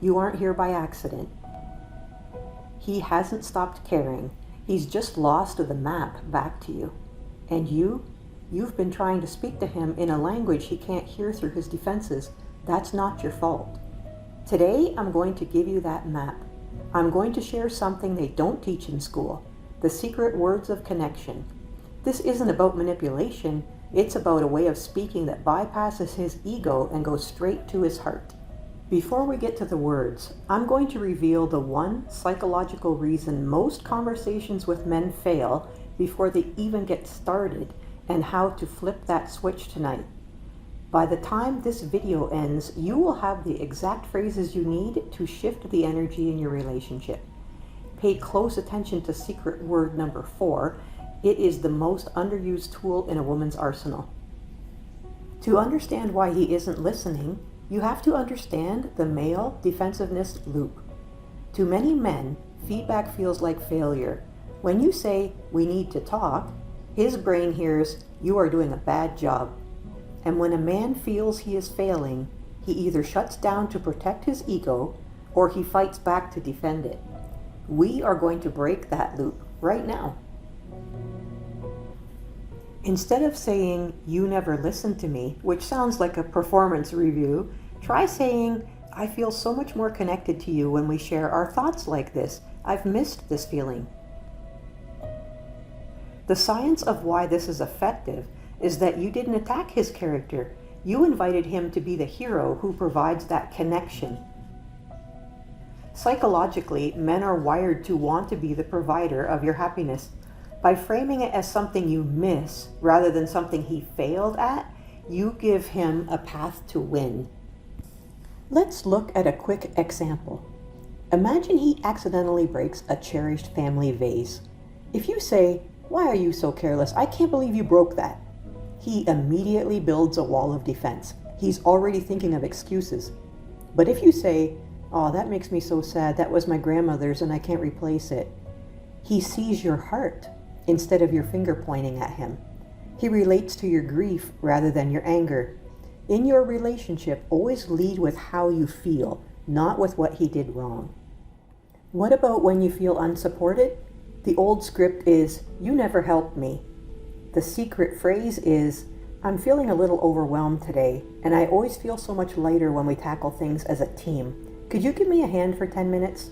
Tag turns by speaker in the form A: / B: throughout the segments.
A: You aren't here by accident. He hasn't stopped caring. He's just lost the map back to you. And you've been trying to speak to him in a language he can't hear through his defenses. That's not your fault. Today, I'm going to give you that map. I'm going to share something they don't teach in school, the secret words of connection. This isn't about manipulation. It's about a way of speaking that bypasses his ego and goes straight to his heart. Before we get to the words, I'm going to reveal the one psychological reason most conversations with men fail before they even get started, and how to flip that switch tonight. By the time this video ends, you will have the exact phrases you need to shift the energy in your relationship. Pay close attention to secret word number 4. It is the most underused tool in a woman's arsenal. To understand why he isn't listening, you have to understand the male defensiveness loop. To many men, feedback feels like failure. When you say, "We need to talk," his brain hears, "You are doing a bad job." And when a man feels he is failing, he either shuts down to protect his ego or he fights back to defend it. We are going to break that loop right now. Instead of saying, "You never listened to me," which sounds like a performance review, try saying, "I feel so much more connected to you when we share our thoughts like this. I've missed this feeling." The science of why this is effective is that you didn't attack his character. You invited him to be the hero who provides that connection. Psychologically, men are wired to want to be the provider of your happiness. By framing it as something you miss rather than something he failed at, you give him a path to win. Let's look at a quick example. Imagine he accidentally breaks a cherished family vase. If you say, "Why are you so careless? I can't believe you broke that," he immediately builds a wall of defense. He's already thinking of excuses. But if you say, "Oh, that makes me so sad. That was my grandmother's and I can't replace it," he sees your heart instead of your finger pointing at him. He relates to your grief rather than your anger. In your relationship, always lead with how you feel, not with what he did wrong. What about when you feel unsupported? The old script is, "You never helped me." The secret phrase is, "I'm feeling a little overwhelmed today, and I always feel so much lighter when we tackle things as a team. Could you give me a hand for 10 minutes?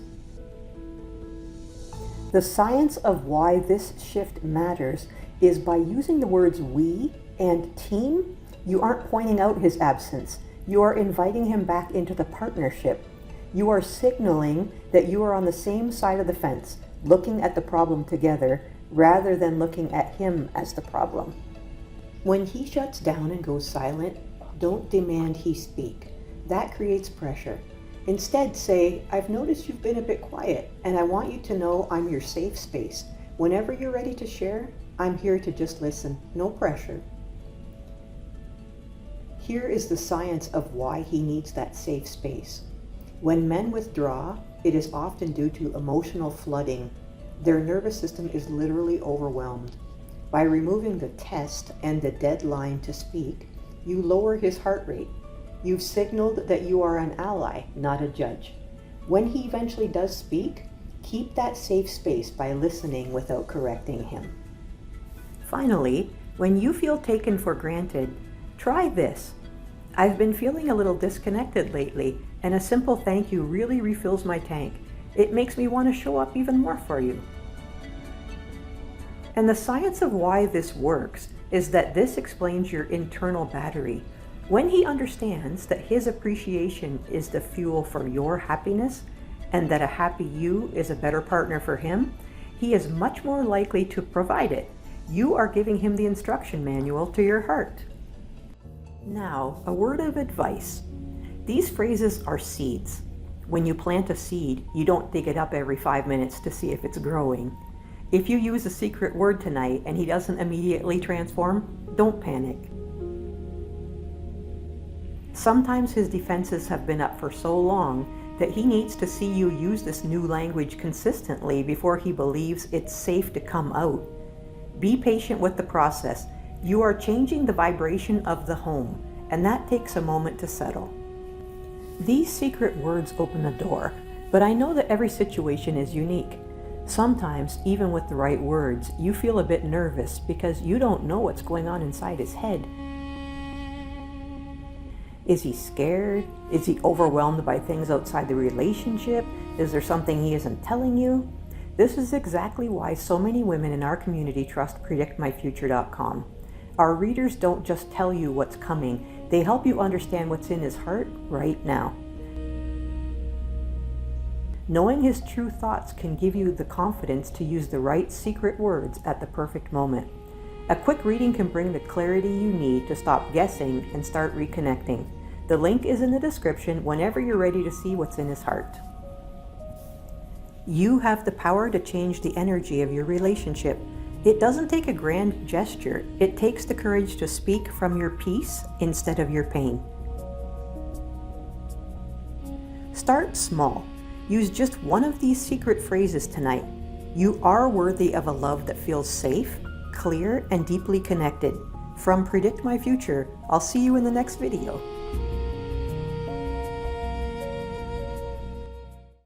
A: The science of why this shift matters is by using the words "we" and "team." You aren't pointing out his absence. You are inviting him back into the partnership. You are signaling that you are on the same side of the fence, looking at the problem together rather than looking at him as the problem. When he shuts down and goes silent, don't demand he speak. That creates pressure. Instead say, "I've noticed you've been a bit quiet, and I want you to know I'm your safe space. Whenever you're ready to share, I'm here to just listen. No pressure." Here is the science of why he needs that safe space. When men withdraw, it is often due to emotional flooding. Their nervous system is literally overwhelmed. By removing the test and the deadline to speak, you lower his heart rate. You've signaled that you are an ally, not a judge. When he eventually does speak, keep that safe space by listening without correcting him. Finally, when you feel taken for granted, try this. "I've been feeling a little disconnected lately, and a simple thank you really refills my tank. It makes me want to show up even more for you." And the science of why this works is that this explains your internal battery. When he understands that his appreciation is the fuel for your happiness and that a happy you is a better partner for him, he is much more likely to provide it. You are giving him the instruction manual to your heart. Now, a word of advice. These phrases are seeds. When you plant a seed, you don't dig it up every 5 minutes to see if it's growing. If you use a secret word tonight and he doesn't immediately transform, don't panic. Sometimes his defenses have been up for so long that he needs to see you use this new language consistently before he believes it's safe to come out. Be patient with the process. You are changing the vibration of the home, and that takes a moment to settle. These secret words open the door, but I know that every situation is unique. Sometimes, even with the right words, you feel a bit nervous because you don't know what's going on inside his head. Is he scared? Is he overwhelmed by things outside the relationship? Is there something he isn't telling you? This is exactly why so many women in our community trust PredictMyFuture.com. Our readers don't just tell you what's coming, they help you understand what's in his heart right now. Knowing his true thoughts can give you the confidence to use the right secret words at the perfect moment. A quick reading can bring the clarity you need to stop guessing and start reconnecting. The link is in the description whenever you're ready to see what's in his heart. You have the power to change the energy of your relationship. It doesn't take a grand gesture. It takes the courage to speak from your peace instead of your pain. Start small. Use just one of these secret phrases tonight. You are worthy of a love that feels safe, clear, and deeply connected. From Predict My Future, I'll see you in the next video.